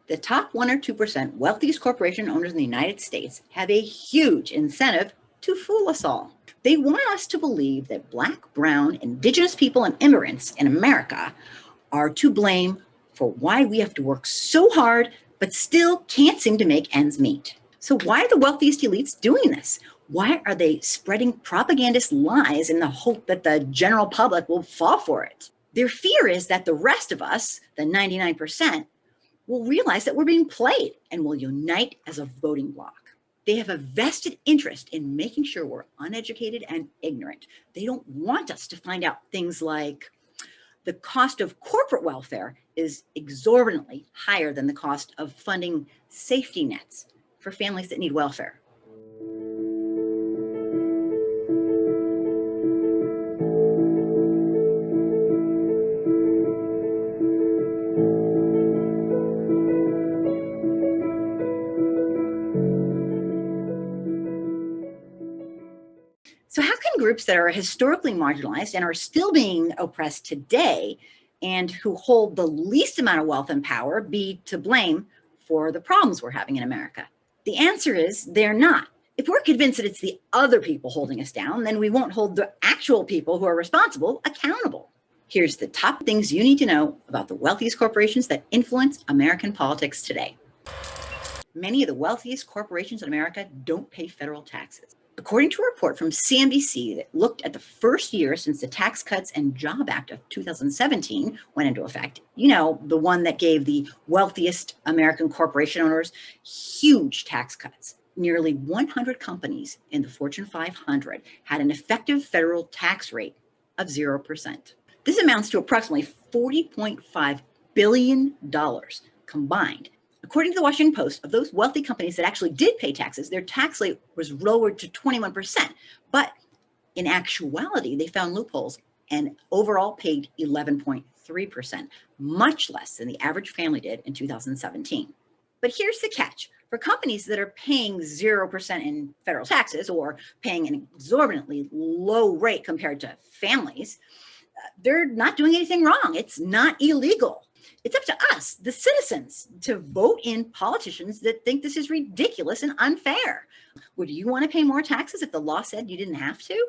The top 1 or 2% wealthiest corporation owners in the United States have a huge incentive to fool us all. They want us to believe that Black, brown, indigenous people, and immigrants in America are to blame for why we have to work so hard but still can't seem to make ends meet. So why are the wealthiest elites doing this? Why are they spreading propagandist lies in the hope that the general public will fall for it? Their fear is that the rest of us, the 99%, will realize that we're being played and will unite as a voting bloc. They have a vested interest in making sure we're uneducated and ignorant. They don't want us to find out things like the cost of corporate welfare is exorbitantly higher than the cost of funding safety nets for families that need welfare. So how can groups that are historically marginalized and are still being oppressed today and who hold the least amount of wealth and power be to blame for the problems we're having in America? The answer is they're not. If we're convinced that it's the other people holding us down, then we won't hold the actual people who are responsible accountable. Here's the top things you need to know about the wealthiest corporations that influence American politics today. Many of the wealthiest corporations in America don't pay federal taxes. According to a report from CNBC that looked at the first year since the Tax Cuts and Job Act of 2017 went into effect, the one that gave the wealthiest American corporation owners huge tax cuts. Nearly 100 companies in the Fortune 500 had an effective federal tax rate of 0%. This amounts to approximately $40.5 billion combined. According to the Washington Post, of those wealthy companies that actually did pay taxes, their tax rate was lowered to 21%. But in actuality, they found loopholes and overall paid 11.3%, much less than the average family did in 2017. But here's the catch. For companies that are paying 0% in federal taxes or paying an exorbitantly low rate compared to families, they're not doing anything wrong. It's not illegal. It's up to us, the citizens, to vote in politicians that think this is ridiculous and unfair. Would you want to pay more taxes if the law said you didn't have to?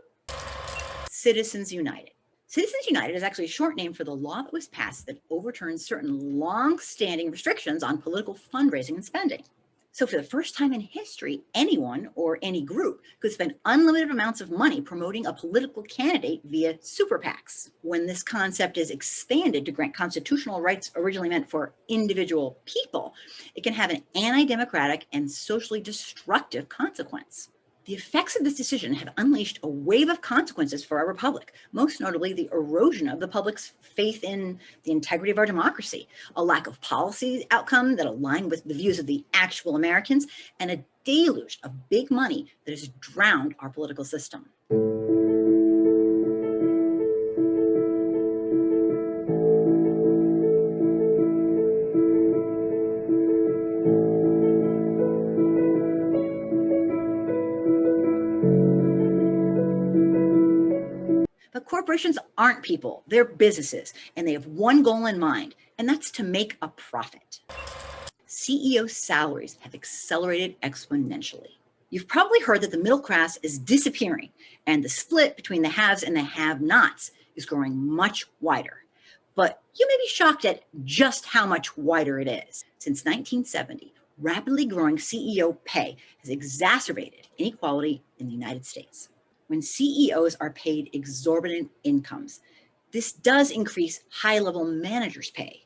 Citizens United. Citizens United is actually a short name for the law that was passed that overturns certain long-standing restrictions on political fundraising and spending. So for the first time in history, anyone or any group could spend unlimited amounts of money promoting a political candidate via super PACs. When this concept is expanded to grant constitutional rights originally meant for individual people, it can have an anti-democratic and socially destructive consequence. The effects of this decision have unleashed a wave of consequences for our republic, most notably the erosion of the public's faith in the integrity of our democracy, a lack of policy outcome that align with the views of the actual Americans, and a deluge of big money that has drowned our political system. But corporations aren't people, they're businesses, and they have one goal in mind, and that's to make a profit. CEO salaries have accelerated exponentially. You've probably heard that the middle class is disappearing, and the split between the haves and the have-nots is growing much wider. But you may be shocked at just how much wider it is. Since 1970, rapidly growing CEO pay has exacerbated inequality in the United States. When CEOs are paid exorbitant incomes, this does increase high-level managers' pay,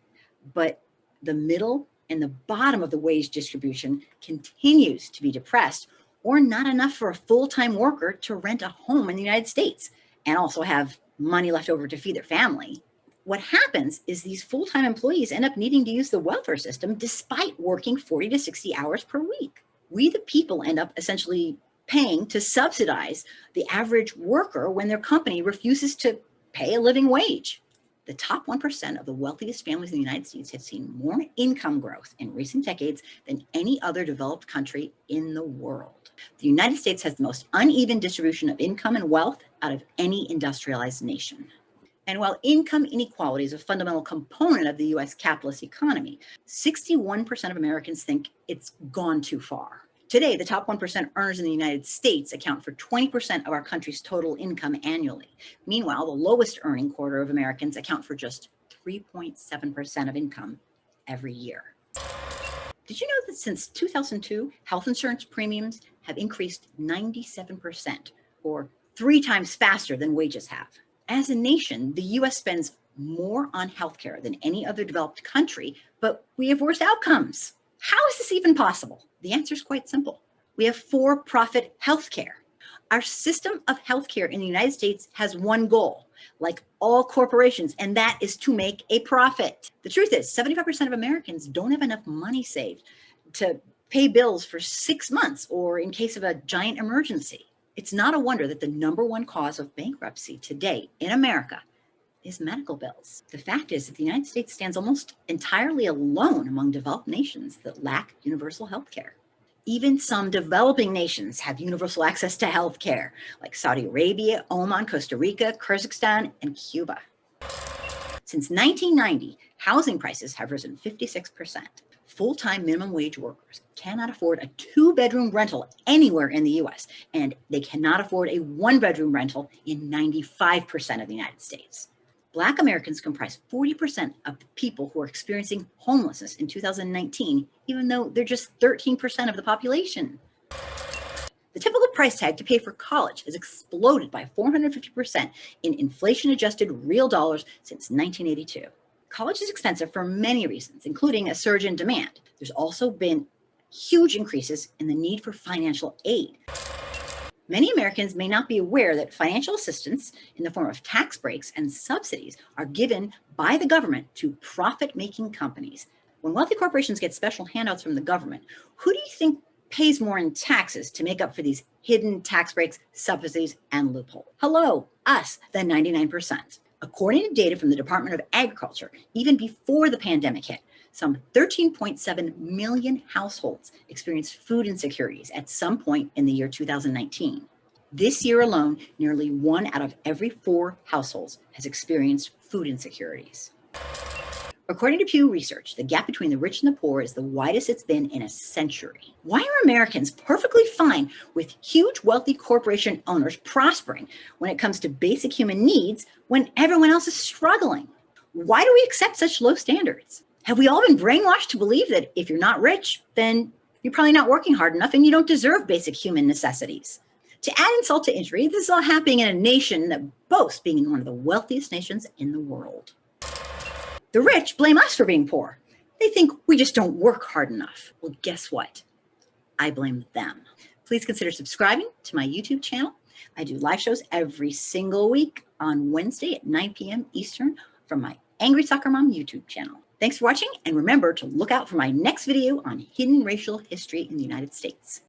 but the middle and the bottom of the wage distribution continues to be depressed or not enough for a full-time worker to rent a home in the United States and also have money left over to feed their family. What happens is these full-time employees end up needing to use the welfare system despite working 40 to 60 hours per week. We, the people, end up essentially paying to subsidize the average worker when their company refuses to pay a living wage. The top 1% of the wealthiest families in the United States have seen more income growth in recent decades than any other developed country in the world. The United States has the most uneven distribution of income and wealth out of any industrialized nation. And while income inequality is a fundamental component of the US capitalist economy, 61% of Americans think it's gone too far. Today, the top 1% earners in the United States account for 20% of our country's total income annually. Meanwhile, the lowest earning quarter of Americans account for just 3.7% of income every year. Did you know that since 2002, health insurance premiums have increased 97%, or 3 times faster than wages have? As a nation, the US spends more on healthcare than any other developed country, but we have worse outcomes. How is this even possible? The answer is quite simple. We have for-profit healthcare. Our system of healthcare in the United States has one goal, like all corporations, and that is to make a profit. The truth is, 75% of Americans don't have enough money saved to pay bills for 6 months or in case of a giant emergency. It's not a wonder that the #1 cause of bankruptcy today in America is medical bills. The fact is that the United States stands almost entirely alone among developed nations that lack universal health care. Even some developing nations have universal access to health care, like Saudi Arabia, Oman, Costa Rica, Kyrgyzstan, and Cuba. Since 1990, housing prices have risen 56%. Full-time minimum wage workers cannot afford a 2-bedroom rental anywhere in the US, and they cannot afford a 1-bedroom rental in 95% of the United States. Black Americans comprise 40% of the people who are experiencing homelessness in 2019, even though they're just 13% of the population. The typical price tag to pay for college has exploded by 450% in inflation-adjusted real dollars since 1982. College is expensive for many reasons, including a surge in demand. There's also been huge increases in the need for financial aid. Many Americans may not be aware that financial assistance in the form of tax breaks and subsidies are given by the government to profit-making companies. When wealthy corporations get special handouts from the government, who do you think pays more in taxes to make up for these hidden tax breaks, subsidies, and loopholes? Hello, us, the 99%. According to data from the Department of Agriculture, even before the pandemic hit, some 13.7 million households experienced food insecurities at some point in the year 2019. This year alone, nearly 1 out of every 4 households has experienced food insecurities. According to Pew Research, the gap between the rich and the poor is the widest it's been in a century. Why are Americans perfectly fine with huge wealthy corporation owners prospering when it comes to basic human needs when everyone else is struggling? Why do we accept such low standards? Have we all been brainwashed to believe that if you're not rich, then you're probably not working hard enough and you don't deserve basic human necessities? To add insult to injury, this is all happening in a nation that boasts being one of the wealthiest nations in the world. The rich blame us for being poor. They think we just don't work hard enough. Well, guess what? I blame them. Please consider subscribing to my YouTube channel. I do live shows every single week on Wednesday at 9 p.m. Eastern from my AngrySoccerMom YouTube channel. Thanks for watching, and remember to look out for my next video on hidden racial history in the United States.